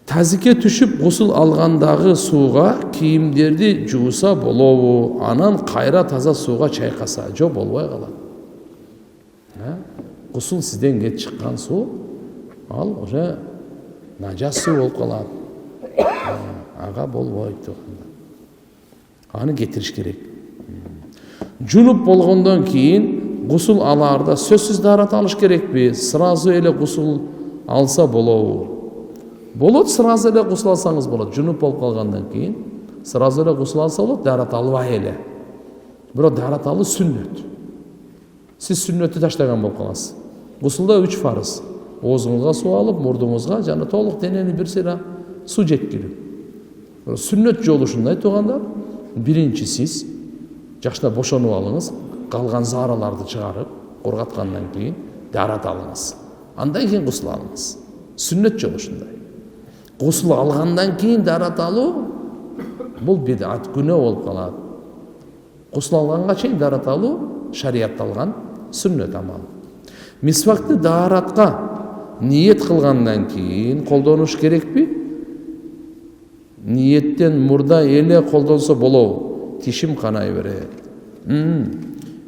Тазике түшүп гусул алгандагы сууга кийимдерди жууса болобу? Анан кайра таза сууга чайкаса жок болбой калат. Гусул сизден кет чыккан суу, ал уже нажас суу болуп калат. Ага болбойт. Аны кетириш керек. Жунуп болгондон кийин гусул алаарда сөзсүз даарат алыш керекпи? Сразу эле гусул алса болобу? Болот, сразу эле гусул алсаңыз болот. Жунуп болуп калгандан кийин сразу эле гусул алса болот, даарат албай эле. Бирок даарат алуу сүннөт. Сиз сүннөттү таштаган болуп каласыз. Гусулда 3 фарыз. Оозуңузга суу алып, мурдуңузга жана толук денени бир сыйра суу жеткирип. Сүннөт жолу ушундай туугандар. Биринчи сиз жакшына бошонуп алыңыз, калган заараларды чыгарып, коргаткандан кийин даарат алыңыз. Андан кийин гусул алыңыз. Сүннөт жолу ушундай. Гусул алгандан кийин даарат алуу бул бидат, күнөө болуп калат. Гусул алганга чейин даарат алуу шариятта алган сүннөт амал. Мисвакты дааратка ниет кылгандан кийин колдонуш керекпи? Ниеттен мурда эле колдонсо болобу? Тишим канай берет.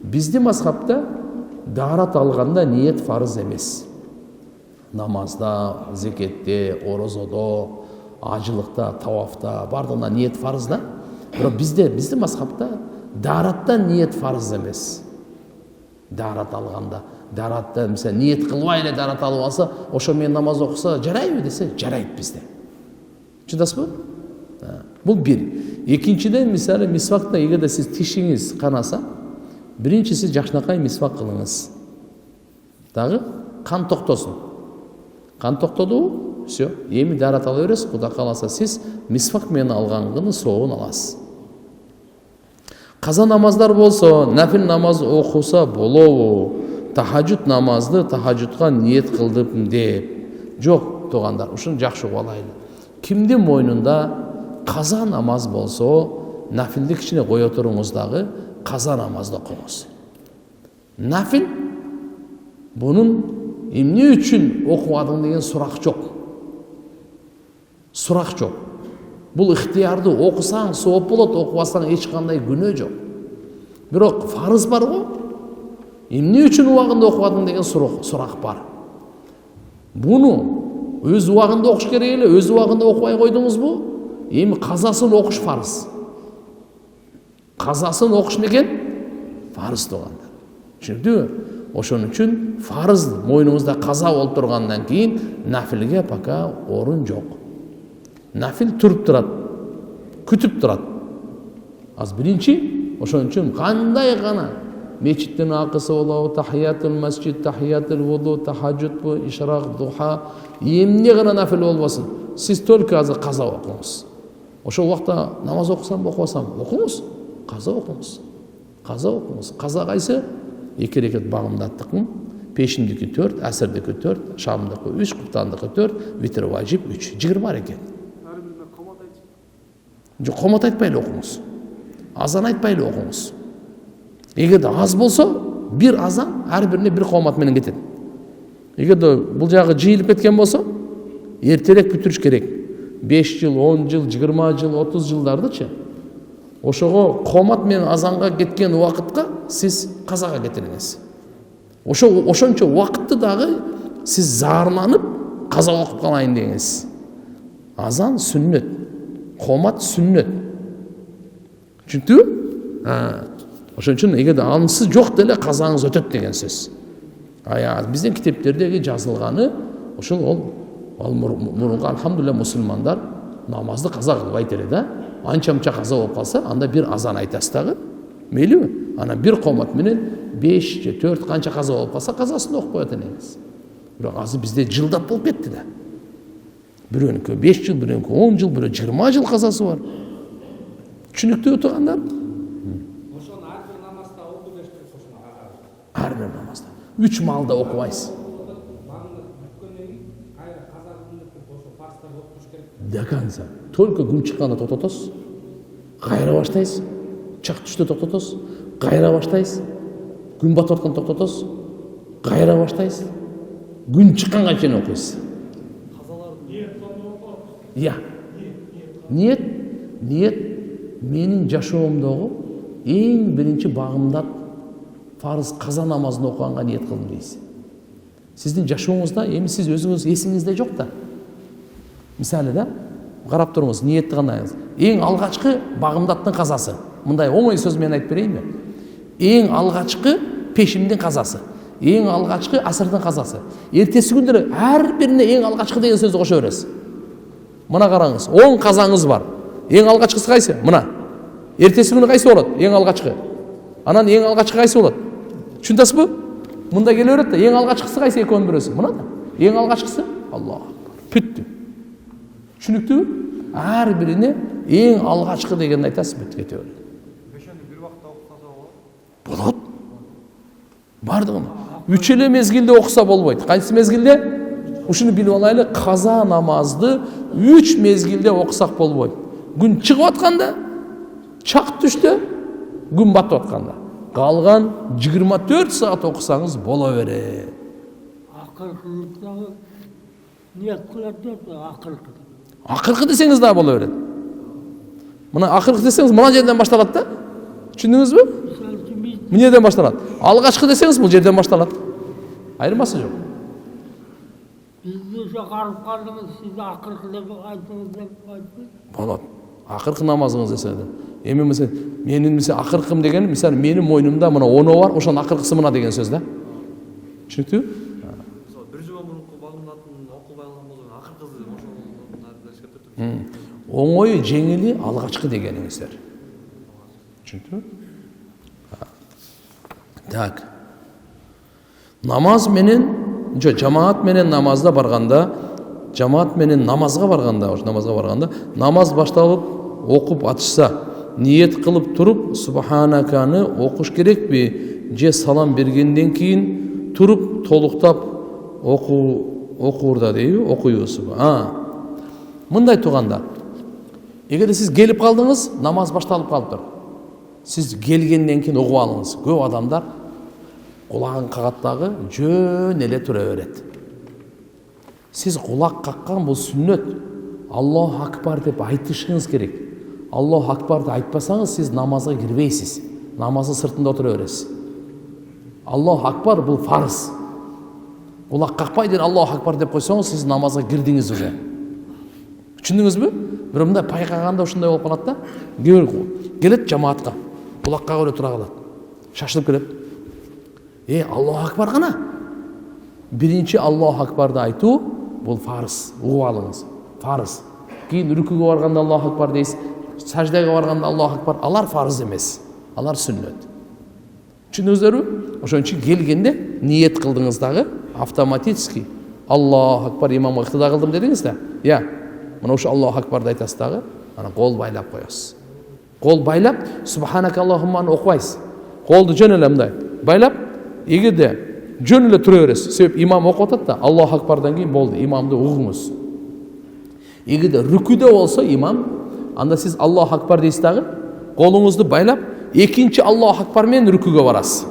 Биздин мазхабта даарат алганда ниет фарыз эмес. Намазда, зекетте, орозодо, ажылыкта, тавафта бардыгына ниет фарыз да. Бирок биздин мазхабта дааратта ниет фарыз эмес. Даарат алганда, дааратта мисалы ниет кылбай эле даарат алып алса, ошо менен намаз окуса жарайбы десе, жарайт бизде. Чыдасызбы? Бул бир. Экинчиден мисалы мисвакта эгерде сиз тишиңиз канаса, биринчиси жакшынакай мисвак кылыңыз. Дагы кан токтосун. Кан токтодубу? Всё. Эми даарат ала бересиз, Кудай кааласа сиз мисвак менен алгандын сообун аласыз. Каза намаздар болсо, нафил намаз окуса болобу? Тахажжуд намазды тахажжудка ниет кылдым деп. Жок, туугандар, ушуну жакшы угуп алайлы. Кимдин мойнунда каза намаз болсо, нафилди кичине кое туруңуз дагы каза намазды окуңуз. Нафил бунун эмне үчүн окубадың деген сурак жок. Сурак жок. Бул ыктыярды окусаң сооп болот, окубасаң эч кандай күнөө жок. Бирок фарыз бар го. Эмне үчүн убагында окубадың деген сурак бар. Буну өз убагында окуш керек эле, өз убагында окубай койдуңузбу? Эми казасын окуш фарыз. Казасын окуш некен? Фарыз туугандар. Түшүндүңбү? Ошон үчүн фарыз мойнуңузда каза болуп тургандан кийин нафилге пока орун жок. Нафил туруп турат, күтүп турат. Аз биринчи, ошон үчүн кандай гана мечиттин акысы болобу, тахиятул масжид, тахиятул вуду, тахажжуд, ишрак, духа, эмне гана нафил болбосун, сиз только азыр каза окуңуз. Ошол убакта намаз окусам, окубасам, окуңуз, каза окуңуз. Каза окуңуз. Каза кайсы? 2 рекет багымдаттыкмын, пешиндики 4, асырдики 4, шамдыкы 3, куптандыкы 4, витр важип 3, 20 рекет. Жок, комат айтпай эле окуңуз. Азан айтпай эле окуңуз. Эгерде аз болсо, бир азан ар бирине бир комат менен кетет. Эгерде бул жагы жыйылып кеткен болсо, эртерээк бүтүрүш керек. 5 жыл, 10 жыл, 20 жыл, 30 жылдардычы. Ошого комат менен азанга кеткен убакытка сиз казага кетириңиз. Ошончо убакытты дагы сиз зарланып каза окуп калайын деңиз. Азан сүннөт, комат сүннөт. Түшүндүңбү? Ошон үчүн эгерде анысы жок деле казаңыз өтөт деген сөз. Биздин китептердеги жазылганы ошол ал мурунку алхамдулилля мусулмандар намазды каза кылбайт эле да. Анча-мынча каза болуп калса, анда бир азан айтасыз дагы. Мейлиби? Ана бир комат менен 5 же 4 канча каза болуп калса, казасын окуп коет элеңиз. Бирок азыр бизде жылдап болуп кетти да. Бирөөнүкү 5 жыл, бирөөнүкү 10 жыл, бирөө 20 жыл казасы бар. Түшүнүктүү туугандар? Ошону ар бир намазда окуп беришти ошону ага. Ар бир намазда. 3 маалда окубайсыз. До конца. Только күн чыкканда токтотосуз. Кайра баштайсыз. Чак түштө токтотосуз. Кайра баштайсыз. Күн батып атканда токтотосуз. Кайра баштайсыз. Күн чыкканга чейин окуйсуз. иә, ниет менің жашоомдогу ең бірінші бағымдат фарыз қаза намазын оқығанға ниет қылдым дейсіз. Сіздің жашоңызда эми сіз өзіңіз есіңізде жоқ та. Мисалы да, қарап тұрыңыз, ниетті қандайыңыз. Ең алғашқы бағымдаттың қазасы. Мындай оңай сөзмен айтып берейін бе? Ең алғашқы пешімдің қазасы. Ең алғашқы асырдың қазасы. Ертесі күндері әр біріне ең алғашқы деген сөзді қоша бересіз. Мына қараңыз, 10 қазаңыз бар. Ең алғашқысы қайсы? Мына. Ертесі күні қайсы болады? Ең алғашқы. Анан ең алғашқы қайсы болады? Түсінесіз бе? Мында келе береді, ең алғашқысы қайсы екеуін біресі? Мына да. Ең алғашқысы Аллах. Бүтті. Түсінікті бе? Әр біріне ең алғашқы дегенді айтасыз, бітті кете береді. Бешенді бір уақытта оқыса болады? Болады. Бардығын. Үчеле мезгілде оқыса болбайды. Қайсы мезгілде? Ушыны біліп алайлы, қаза намазды 3 мезгілде оқысақ болбайды. Күн шығып атқанда, чақ түсті, күн батып атқанда. Қалған 24 сағат оқысаңыз бола бере. Ақырқылықтағы ниет қылады, ақырқы. Ақырқы десеңіз да бола береді. Мына ақырқы десеңіз мына жерден башталады да. Түсіндіңіз бе? Мына жерден башталады. Алғашқы десеңіз бұл жерден башталады. Айырмасы жоқ. Бізді жоқ арып қалдыңыз, сіз ақырқы деп айтыңыз деп айтты. Болады. Ақырқы намазыңыз десе де. Емен менің ақырқым деген, мысалы менің мойнымда мына 10 бар, ошан ақырқысы мына деген сөз да. Түсінікті? Мысалы, бір жұма бұрынғы бағымдатын оқылбай алған болған ақырқысы Оңойы жеңілі алғашқы дегеніңіздер. Түсінікті? Так. Намаз менен, жамаат менен намазда барғанда, жамаат менен намазға барғанда, намаз башталып, оқып атышса, ниет қылып тұрып, субханаканы оқыш керек бе? Же салам бергенден кейін тұрып, толықтап оқуырда дейбі, оқуйыз. Мындай туғанда, егерде сіз келіп қалдыңыз, намаз башталып қалып тұр. Сіз келгенден кейін оқып алыңыз. Көп адамдар құлағын қағаттағы жөн еле тұра береді. Сіз құлақ қаққан бұл сүннет. Аллаху акбар деп айтышыңыз керек. Аллаху акбарды айтпасаңыз, сіз намазға кірбейсіз. Намазы сыртында отыра бересіз. Аллаху акбар бұл фарыз. Құлақ қақпайден Аллаху акбар деп қойсаңыз, сіз намазға кірдіңіз уже. Түсіндіңіз бе? Бір мында пайқағанда ушындай болып қалады да. Келеді жамаатқа. Құлаққа көре тұра қалады. Шашылып келеді. Аллаху акбар ғана. Бірінші Аллаху акбарды айту бұл фарыз. Ұғып алыңыз. Фарыз. Кейін рүкүгө барғанда Аллаху акбар дейсіз. Саждаға барғанда Аллаху акбар. Алар фарыз емес. Алар сүннет. Түсіндіңіздер бе? Ошон үчүн келгенде ниет қылдыңыздағы автоматически Аллаху акбар имамға иқтида қылдым дедіңіз да. Мына ушу Аллаху акбарды айтасыздағы, ана қол байлап қоясыз. Қол байлап, субханака Аллахумманы оқыбайсыз. Қолды жөн эле мындай байлап, егерде жөн эле тура бересиз. Себеп имам оқып атат да, Аллаху акбардан кейін болды, имамды угуңуз. Егерде рүкүдө болсо имам, анда сиз Аллаху акбар дейсиз дагы, қолуңузду байлап, экинчи Аллаху акбар менен рүкүгө барасыз.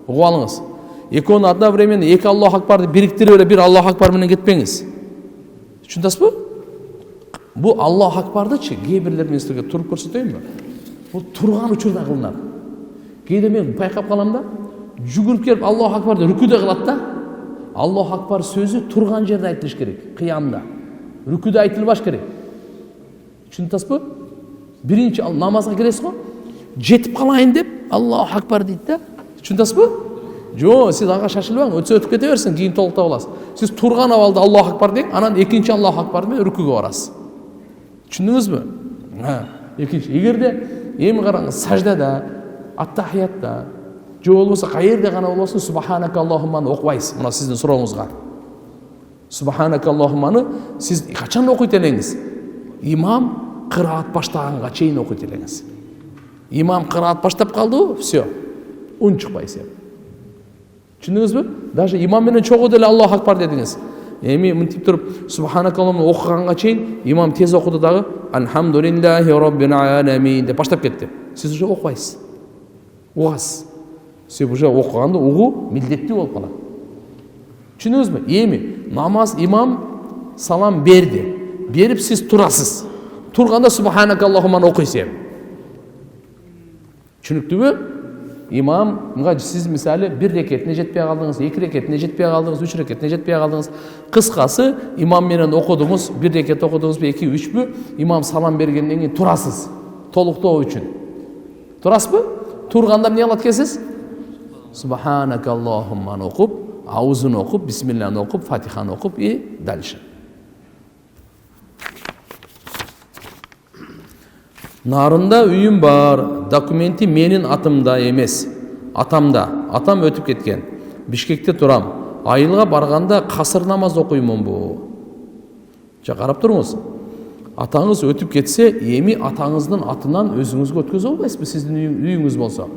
Угуп алыңыз. Экөөнү одновременно эки Аллаху акбарды бириктирип эле бир Аллаху акбар менен кетпеңиз. Түшүндүңүзбү? Бұл Аллаху акбардычы кейбірлер мен сіздерге тұрып көрсетейін бе? Бұл тұрған учурда қылынады. Кейде мен байқап қалам да, жүгіріп келіп Аллаху акбарды рүкүдө қылады да, Аллаху акбар сөзі тұрған жерде айтылыш керек, қиямда. Рүкүдө айтылбаш керек. Түсіндіңіз бе? Бірінші намазға кіресіз ғой, жетіп қалайын деп Аллаху акбар дейді да. Түсіндіңіз бе? Жоқ, сіз аға шашылбаң, өтіп кете берсін, кейін толықта боласыз. Сіз тұрған авалда Аллаху акбар дейін, анан екінші Аллаху акбармен рүкүгө барасыз. Түсіндіңіз бе? Екінші, егерде ем қараңыз саждада, аттахиятта, жо болмаса қайерде ғана болсын, субханака Аллахумманы оқыбайсыз. Мына сіздің сұрауыңызға. Субханака Аллахумманы сіз қашан оқиды елеңіз? Имам қыраат баштағанға чейін оқиды елеңіз. Имам қыраат баштап қалды, все, үн шықпайсыз. Түсіндіңіз бе? Даже имам менен чоғыды эле Аллаху акбар дедіңіз. Эми мынтип туруп субханакаллахумма окуганга чейин имам тез окуду дагы алхамдулиллахи роббил аламин деп баштап кетти. Сиз уже окубайсыз. Угасыз. Сиз уже окуганды угуу милдеттүү болуп калат. Түшүндүңүзбү? Эми намаз имам салам берди. беріп сіз тұрасыз. Тұрғанда субханакаллахумманы оқисыз. Түсінікті? Имамға сіз мысалы бір рекетіне жетпей қалдыңыз, екі рекетіне жетпей қалдыңыз, үш рекетіне жетпей қалдыңыз. Қысқасы, имамменен оқыдыңыз, бір рекет оқыдыңыз бе, екі, үш бе, имам салам бергеннен кейін тұрасыз, толықтау үшін. Тұрасыз бе? Тұрғанда не алады екенсіз? Субханакаллахумманы оқып, аузын оқып, бисмиллахны оқып, фатиханы оқып и дальше. Нарында үйім бар, документі менің атымда емес, атамда. Атам өтіп кеткен. Бішкекте тұрам. Айылға барғанда қасыр намаз оқимын бұл. Қарап тұрыңыз. Атаңыз өтіп кетсе, еми атаңыздың атынан өзіңізге өткізу болмайсыз ба, сіздің үйіңіз болса?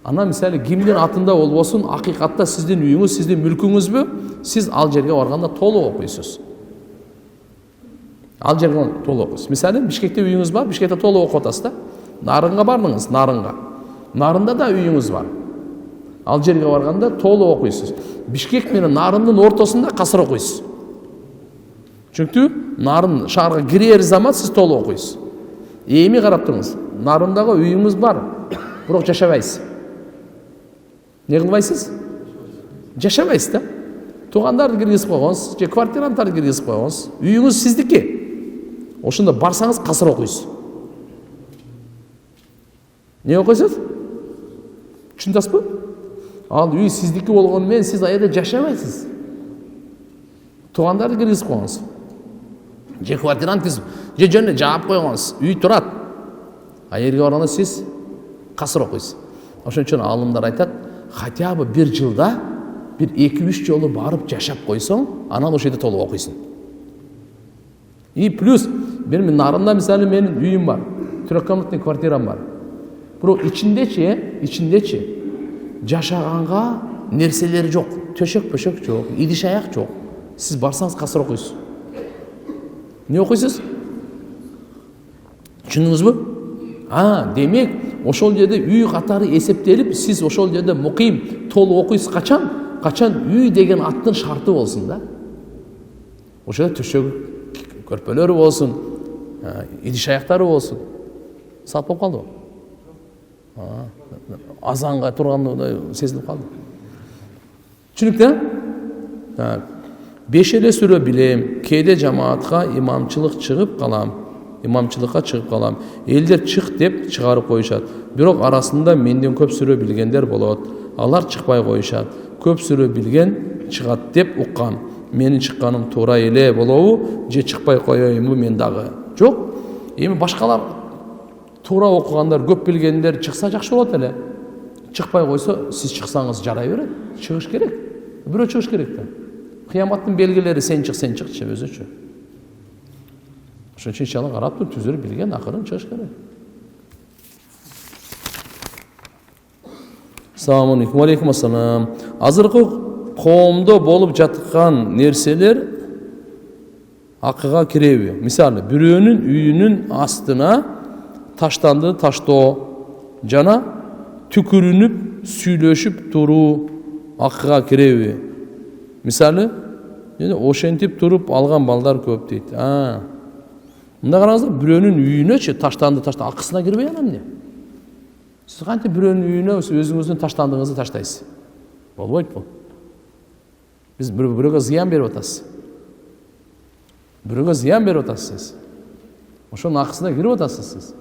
Ана мысалы кімнің атында ол болсын, ақиқатта сіздің үйіңіз, сіздің мүлкіңіз бе, сіз ал жерге барғанда толық оқисыз. Ал жерге толық оқисыз. Мысалы, Бішкекте үйіңіз бар, Бішкекте толық оқып отырсыз да. Нарынға бардыңыз, Нарынға. Нарында да үйіңіз бар. Ал жерге барғанда толық оқисыз. Бішкек менен Нарындың ортасында қасыр оқисыз. Çünkü Nарын шарға кірер заман сіз толық оқисыз. Еми қарап тұрыңыз. Нарындағы үйіңіз бар, бірақ жашабайсыз. Не қылбайсыз? Жашабайсыз да. Туғандарды кіргізіп қойғансыз, же квартирантарды кіргізіп қойғансыз. Үйіңіз сіздікі. Ошында барсаңыз қасыр оқисыз. Не оқисыз? Түсіндіңіз бе? Ал үй сіздікі болғанымен сіз аяда жашабайсыз. Туғандарды кіргізіп қойғансыз. Же квартирант кіргізіп, же жөніне жауап қойғансыз. Үй тұрады. Айерге барғанда сіз қасыр оқисыз. Ошон үчүн алымдар айтат, хотя бы bir жылда bir 2-3 жолу барып жашап койсоң, анан ошол жерде толук окуйсуң. И плюс мен Нарында мисалы менин үйүм бар, трехкомнатный квартирам бар. Бирок ичиндечи жашаганга нерселер жок, төшөк-пөшөк жок, идиш аяк жок. Сиз барсаңыз касыр окуйсуз. Не окуйсуз? Түшүндүңүзбү? Демек, ошол жерде үй катары эсептелип, сиз ошол жерде муким толук окуйсуз качан? Качан үй деген аттын шарты болсун да. Ошол төшөк көрпөлөрү болсун, идиш аяктары болсун. Саат болуп калдыбы? Азанга тургандай сезилип калды. Түшүнүктү? 5 эле сүрө билем, кээде жамаатка имамчылыкка чыгып калам. Элдер чык деп чыгарып коюшат. Бирок арасында менден көп сүрө билгендер болот. Алар чыкпай коюшат. Көп сүрө билген чыгат деп уккам. Менин чыкканым туура эле болобу, же чыкпай коеюмбу мен дагы? Жок. Эми башкалар туура окугандар, көп билгендер чыкса жакшы болот эле. Чыкпай койсо, сиз чыксаңыз жарай берет. Чыгыш керек. Бирөө чыгыш керек да. Кыяматтын белгилери сен чыкчы өзүчө. Ошон үчүн иншалла карап туруп түзөр билген акырын чыгыш керек. Assalamu alaikum. Wa alaikum assalam. Азыркы коомдо болуп жаткан нерселер акыга киреби? Мисалы, бирөөнүн үйүнүн астына таштанды таштоо жана түкүрүнүп сүйлөшүп туруу акыга киреби? Мисалы, ошентип туруп алган балдар көп дейт. Мында караңыздар, бирөөнүн үйүнөчү таштанды акысына кирбей анан эмне? Сиз кантип бирөөнүн үйүнө өзүңүздүн таштандыгыңызды таштайсыз? Болбойт бул. Биз бирөөгө зыян берип атасыз. Сиз. Ошонун акысына кирип атасыз сиз.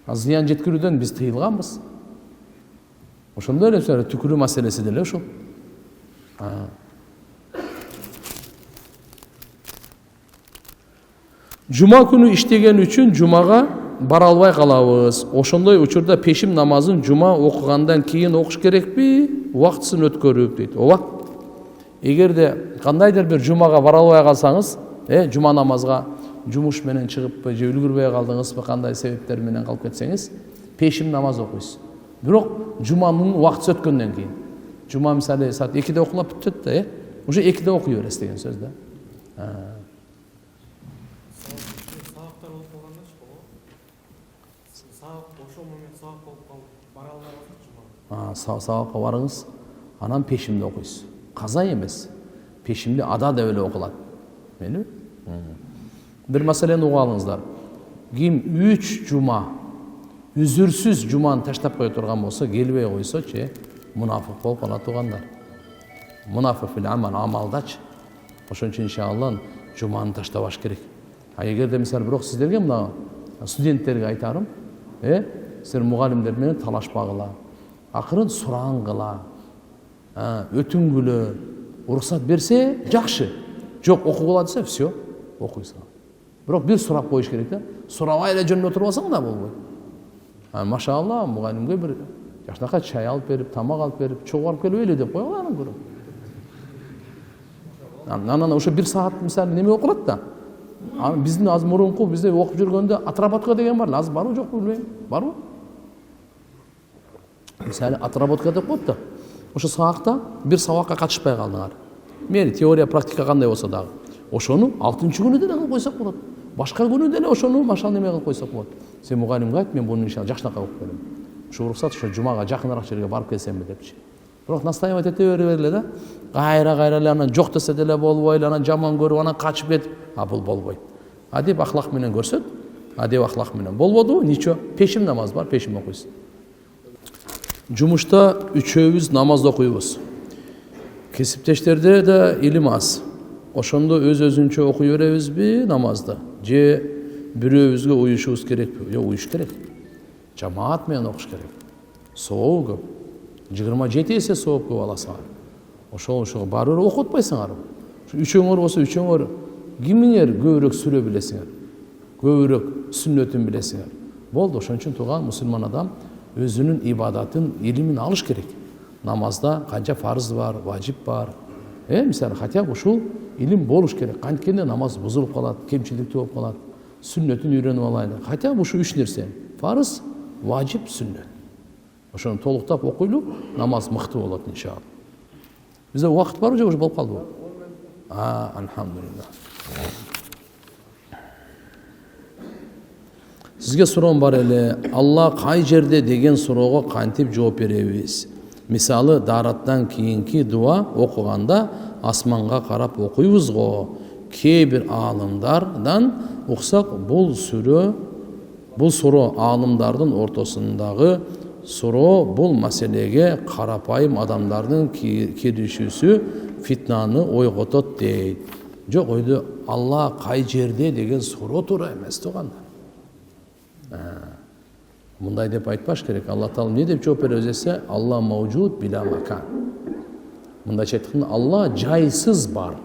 Зыян жеткирүүдөн биз тыйылганбыз. Ошондой эле түкүрүү маселеси деле ошол. Жума күнү иштеген үчүн жумага бара албай калабыз. Ошондой учурда пешим намазын жума окугандан кийин окуш керекпи? Убактысын өткөрүп дейт. Ооба. Эгерде кандайдыр бир жумага бара албай калсаңыз, жума намазга жумуш менен чыгып же үлгүрбөй калдыңызбы, кандай себептер менен калып кетсеңиз, пешим намаз окуйсуз. Бирок жуманын убактысы өткөндөн кийин. Жума мисалы саат 2-де окулап бүтөт да, уже 2-де окуй бересиз деген сөз да. Сабактар болуп калгандачы болот. Сабак ошол момент сабак болуп калып бара албайсыз жума. Сабакка барыңыз, анан пешимди окуйсуз. Каза эмес. Пешимди ада деп эле окулат. Мейли? Бир маселени угуп алыңыздар. Ким 3 жума үзүрсүз жуманы таштап кое турган болсо, келбей койсочу, мунафык болуп калат туугандар. Мунафык фил амал, амалдачы. Ошон үчүн иншалла жуманы таштабаш керек. А эгерде мисалы бирок сиздерге мына студенттерге айтарым, силер мугалимдер менен талашпагыла. Акырын сураңгыла. Өтүнгүлө, уруксат берсе жакшы. Жок, окугула десе, все, окуйсуң. Бирок бир сурап коюш керек да. Сурабай эле жөнүнө отуруп алсаң да болбойт. Машалла, мугалимге бир жакшынакай чай алып берип, тамак алып берип, чогуп келип эле деп койгула анан көрөм. Анан ошо бир саат мисалы неме окулат да. Биздин азыр мурунку бизде окуп жүргөндө отработка деген бар. Азыр барбы жокпу билбейм. Барбы? Мисалы отработка деп коет да. Ошо сабакта бир сабакка катышпай калдыңар. Мейли теория, практика кандай болсо дагы. Ошону 6-күнү деле кылып койсок болот. Башка күнү деле ошону машал неме кылып койсок болот. Сен мугалимге айт, мен буну иншалла жакшынакай окуп берем. Ошо уруксат ошо жумага жакыныраак жерге барып келсемби депчи. Бирок настаивать эте берип эле да. Кайра эле анан жок десе деле болбой, анан жаман көрүп, анан качып кетип, бул болбойт. Адеп ахлак менен көрсөт. Адеп ахлак менен болбоду, ничего. Пешим намаз бар, пешим окуйсуң. Жумушта үчөөбүз намаз окуйбуз. Кесиптештерде да илим аз. Ошондо өз-өзүнчө окуй беребизби намазды? Же бирөөбүзгө уюшубуз керекпи? Жок, уюш керек. Жамаат менен окуш керек. Сообу көп. 27 эсе сооп көп аласыңар. Ошого баары бир окуп атпайсыңар. Үчөөңөр болсо үчөөңөр кимиңер көбүрөөк сүрө билесиңер. Көбүрөөк сүннөтүн билесиңер. Болду, ошон үчүн тууган мусулман адам өзүнүн ибадатын, илимин алыш керек. Намазда канча фарыз бар, важип бар. Мисалы, хотя бы ушул илим болуш керек. Канткенде намаз бузулуп калат, кемчиликтүү болуп калат. Сүннөтүн үйрөнүп алайлы. Хотя бы ушу 3 нерсе. Фарыз, важип, сүннөт. Ошону толуктап окуйлу, намаз мыкты болот иншалла. Бизде убакыт барбы же уже болуп калдыбы? Алхамдулилlah. Сизге суроом бар эле. Алла кай жерде деген суроого кантип жооп беребиз? Мисалы, дараттан кийинки дуа окуганда асманга карап окуйбуз го. Кээ бир аалымдардан уксак, бул суроо аалымдардын ортосундагы суроо бул маселеге карапайым адамдардын киришүүсү фитнаны ойготот дейт. Жок, ойду Алла кай жерде деген суроо туура эмес туугандар. Мындай деп айтпаш керек. Алла Таала не деп жооп беребиз десе, Алла маужуд биля макан. Мындайча айтканда, Алла жайсыз бар.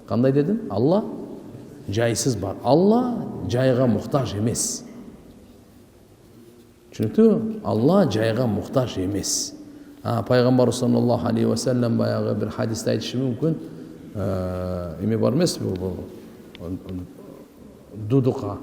Кандай дедим? Алла жайсыз бар. Алла жайга муктаж эмес. Түшүнүктүбү? Алла жайга муктаж эмес. Пайгамбар саллаллаху алейхи ва саллям баягы бир хадисте айтышы мүмкүн. Эме бар эмес бул дудука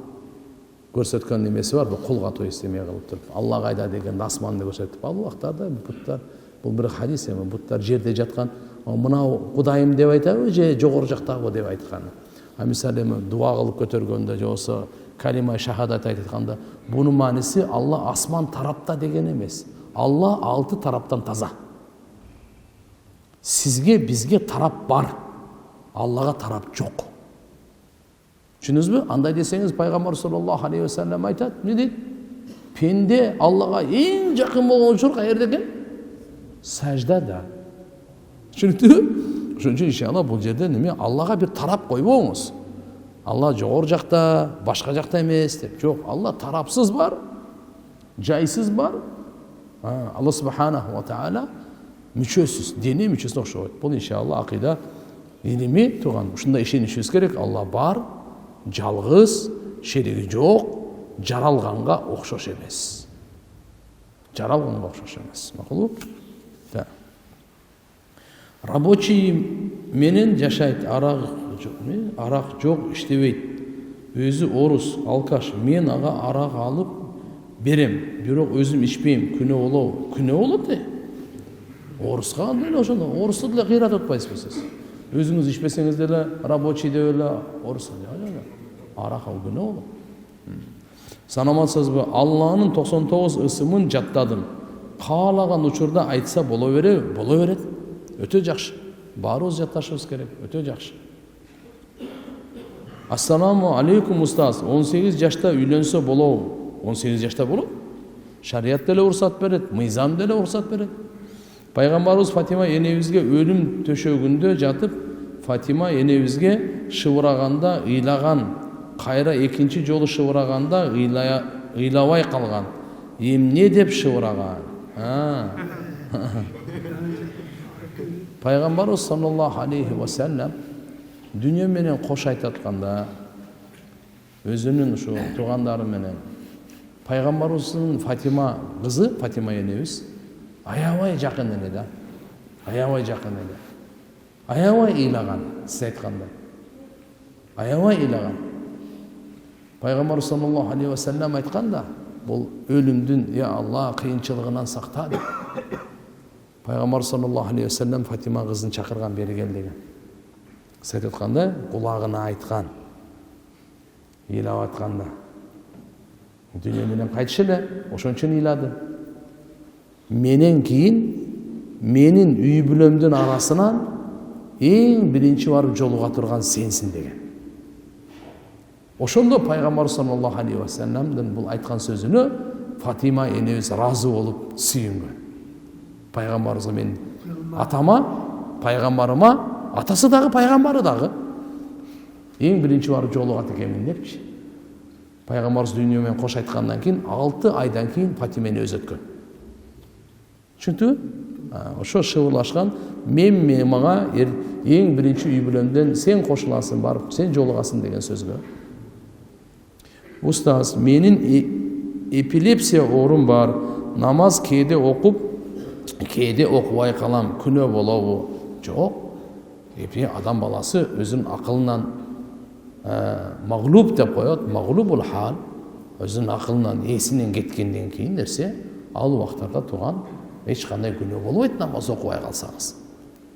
көрсөткөн немеси бар, бул кулга той эстеме кылып туруп, Алла кайда дегенде асманды көрсөтүп, ал убактарда буттар, бул бир хадис эми, буттар жерде жаткан, мынау Кудайым деп айтабы же жогору жактабы деп айткан. Мисалы эми дуа кылып көтөргөндө же болсо калима шахадат айтканда, бунун мааниси Алла асман тарапта деген эмес. Алла 6 тараптан таза. Сизге, бизге тарап бар. Аллага тарап жок. Түшүнүңүзбү? Андай десеңиз, пайгамбар саллаллаху алейхи ва саллям айтат, не дейт? Пенде Аллага эң жакын болгон учур каерде экен? Саждада. Түшүнүктүбү? Ошон үчүн иншалла бул жерде неме, Аллага бир тарап койбоңуз. Алла жогору жакта, башка жакта эмес деп. Жок, Алла тарапсыз бар, жайсыз бар. Алла субханаху ва таала мүчөсүз, дене мүчөсүнө окшойт. Бул иншалла акыйда илими турган. Ушундай ишенишибиз керек. Алла бар, жалгыз, шериги жок, жаралганга окшош эмес. Жаралганга окшош эмес. Макулбу? Рабочий менен жашайт, арак жок, иштебейт. Өзү орус, алкаш. Мен ага арак алып берем, бирок өзүм ичпейм. Күнөө болобу? Күнөө болот да. Оруска андай ошондо, орусты деле кыйрат атпайсызбы сиз? Өзүңүз ичпесеңиз деле рабочий деп эле орусга. Арак ал күнөө болот. Санаматсызбы? Алланын 99 ысымын жаттадым. Каалаган учурда айтса боло береби? Боло берет. Өтө жакшы. Баарыбыз жатташыбыз керек. Өтө жакшы. Ассаламу алейкум устаз, 18 жашта үйленсе болобу? 18 жашта болот. Шарият деле уруксат берет, мыйзам деле уруксат берет. Пайгамбарыбыз Фатима энебизге өлүм төшөгүндө жатып, Фатима энебизге шыбыраганда ыйлаган, кайра экинчи жолу шыбыраганда ыйлабай калган. Эмне деп шыбыраган? Пайгамбарыбыз саллаллаху алейхи ва саллям дүние менен кош айтатканда өзүнүн ушу туугандары менен пайгамбарыбыздын Фатима кызы, Фатима энебиз аябай жакын эле да. Аябай жакын эле. Аябай ыйлаган, сиз айткандай. Аябай ыйлаган. Пайгамбарыбыз саллаллаху алейхи ва саллям айтканда, бул өлүмдүн, я Алла, кыйынчылыгынан сакта деп. Пайгамбар саллаллаху алейхи ва саллям Фатима кызын чакырган, бери кел деген. Сиз айткандай, кулагына айткан. Ыйлап атканда. Дүние менен кайтыш эле, ошон үчүн ыйлады. Менен кийин менин үй бүлөмдүн арасынан эң биринчи барып жолуга турган сенсиң деген. Ошондо пайгамбар саллаллаху алейхи ва салламдын бул айткан сөзүнө Фатима энебиз разы болуп сүйүнгөн. Пайгамбарыбызга мен атама, пайгамбарыма, атасы дагы пайгамбары дагы эң биринчи барып жолугат экенмин депчи. Пайгамбарыбыз дүйнө менен кош айткандан кийин 6 айдан кийин Фатима энебиз өткөн. Çünkü ошо шыбырлашкан, мен мага эң биринчи үй бүлөмдөн сен кошуласың, барып сен жолугасың деген сөзгө. Устаз, менин эпилепсия оорум бар, намаз кээде окуп, кээде окубай калам, күнөө болобу? Жок. Адам баласы өзүнүн акылынан маглуб деп коет, маглубул хал, өзүнүн акылынан эсинен кеткенден кийин нерсе, ал убактарда турган эч кандай күнөө болбойт намаз окубай калсаңыз.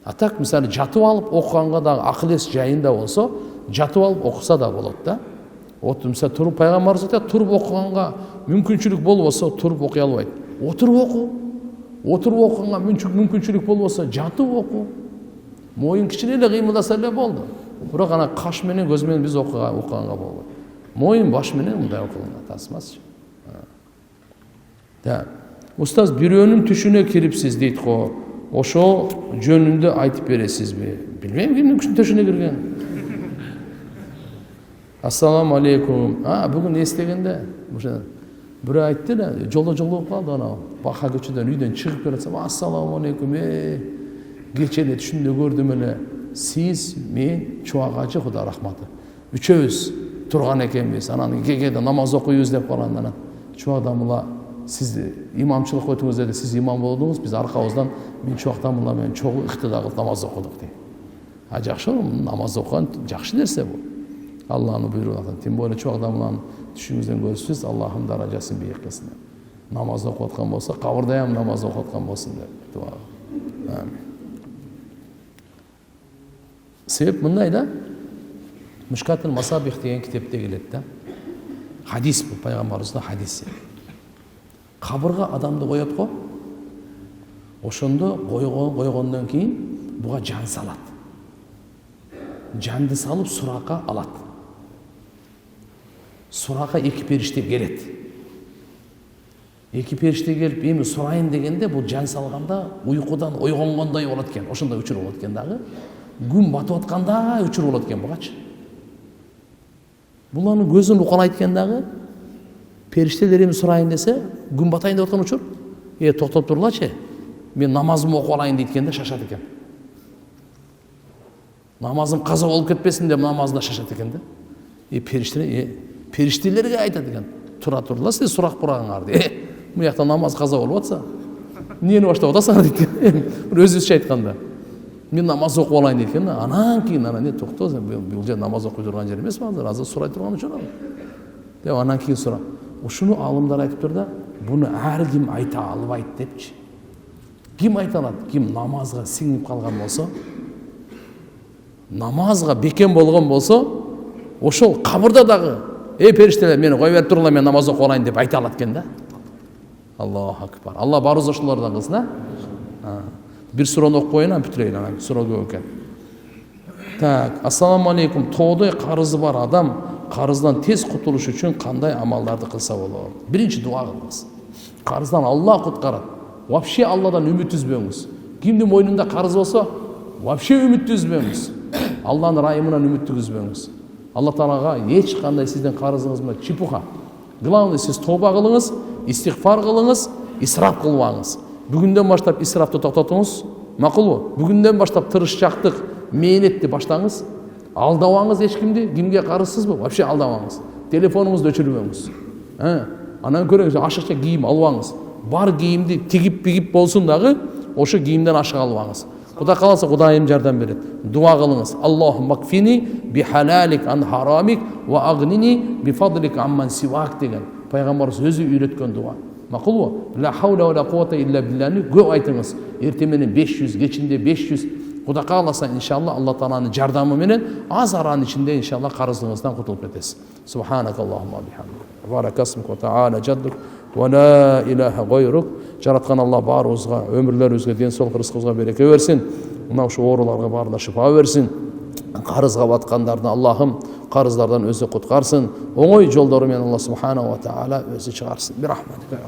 А так, мисалы, жатып алып окуганга дагы акыл эс жайында болсо, жатып алып окуса да болот да. Мисалы, туруп пайгамбарыбыз айтат, туруп окуганга мүмкүнчүлүк болбосо, туруп окуй албайт. Отуруп оку. Отуруп окуганга мүмкүнчүлүк болбосо, жатып оку. Моюн кичине эле кыймылдаса эле болду. Бирок ана каш менен көз менен биз окуганга болбойт. Моюн баш менен мындай окуганга тасмазчы. Да. Устаз, бирөөнүн түшүнө кирипсиз дейт го. Ошо жөнүндө айтып бересизби? Билбейм кимдин түшүнө кирген. Ассаламу алейкум. Бүгүн эстегенде, бирөө айтты да, жолдоп калды анау. Бака көчөдөн үйдөн чыгып келатсам, ассаламу алейкум, кече эле түшүндө көрдүм эле. Сиз, мен, Чубак ажы, Кудай рахматы. Үчөөбүз турган экенбиз. Анан кегеде намаз окуйбуз деп калганда анан Чубак дамыла сиз имамчылык өтүңүз деди, сиз имам болдуңуз, биз аркабыздан мен Чубактан мына мен чогуу ыктыда кылып намаз окудук дейт. Жакшы, намаз окуган жакшы нерсе бул. Аллахнын буйругу. Тем более Чубактан мына түшүңүздөн көрсөңүз, Аллахым даражасын бийик кылсын деп. Намаз окуп аткан болсо, кабырда ham намаз окуп аткан болсун деп дуа. Амин. Себеп мындай да. Мушкатул Масабих деген китепте келет да. Хадис бул, пайгамбарыбыздын хадиси. Кабырга адамды коет го. Ошондо койгондон кийин буга жан салат. Жанды салып сурака алат. Сурака эки периште келет. Эки периште келип, эми сурайын дегенде бул жан салганда уйкудан ойгонгондой болот экен. Ошондой учур болот экен дагы. Күн батып атканда учур болот экен бугачы. Буларнын көзүн укалайт экен дагы. Периштелер эми сурайын десе, күн батайын деп аткан учур. Токтоп турлачы. Мен намазымды окуп алайын дейт экен да, шашат экен. Намазым каза болуп кетпесин деп намазында шашат экен да. Периштелерге айтат экен. Тура турла, сиз сурак бурагыңар дейт. Бу жакта намаз каза болуп атса, эмнени баштап атасыңар дейт экен. Өзүбүзчө айтканда. Мен намаз окуп алайын дейт экен. Анан кийин не токто, бул жер намаз окуй турган жер эмес, азыр сурай турган учур. Деп анан кийин сура. Ушуну алымдар айтыптыр да, буну ар ким айта албайт депчи. Ким айта алат? Ким намазга сиңип калган болсо, намазга бекем болгон болсо, ошол кабырда дагы, периштелер мени кой берип туруңар, мен намаз окуп алайын деп айта алат экен да. Аллаху акбар. Алла барыбыз ошолордон кылсын, а? Бир сураны окуп коеюн, бүтүрөйүн, анан суроо көп экен. Так, ассаламу алейкум. Тоодой қарызы бар адам қарыздан тез құтылыш үшін қандай амалдарды қылса болады? Бірінші дуа қылыңыз. Қарыздан Алла құтқарады. Вообще Алладан үміт үзбеңіз. Кімнің мойнында қарыз болса, вообще үміт үзбеңіз. Алланың райымынан үміт үзбеңіз. Алла Тағалаға ешқандай сіздің қарызыңыз ма чепуха. Главное, сіз тоба қылыңыз, истиғфар қылыңыз, исраф қылмаңыз. Бүгінден баштап исрафты тоқтатыңыз. Мақұл ба? Бүгінден баштап тырысшақтық, мейнетті баштаңыз. Алдауаңыз ешкімде, кімге қарызсыз ба? Вообще алдауаңыз. Телефоныңызды өшірмеңіз. Анан көріңіз, ашықша киім алуаңыз. Бар киімді тегіп болсын дағы, ошы киімден ашық алуаңыз. Құда қаласа Құдайым жардам береді. Дуа қылыңыз. Аллахумма кфини би халалик ан харамик ва агнини би фадлик амман сивак деген. Пайғамбарымыз өзі үйреткен дуа. Мақұл ба? Ла хаула ва ла қуата илля биллани көп айтыңыз. Ертеменен 500, кечінде 500. Құда қаласа иншалла Алла Тағаланың жардамы менен аз араның ішінде иншалла қарызыңыздан құтылып кетесіз. Субханак Аллахумма бихамдик. Баракасмик ва таала жаддук ва ла илаха гайрук. Жаратқан Алла барымызға, өмірлерімізге, денсаулық рызқымызға береке берсін. Мынау шу ауруларға барына шифа берсін. Қарызға батқандарды Аллахым қарыздардан өзі құтқарсын. Оңой жолдарымен Алла субхана ва таала өзі шығарсын. Бирахматика.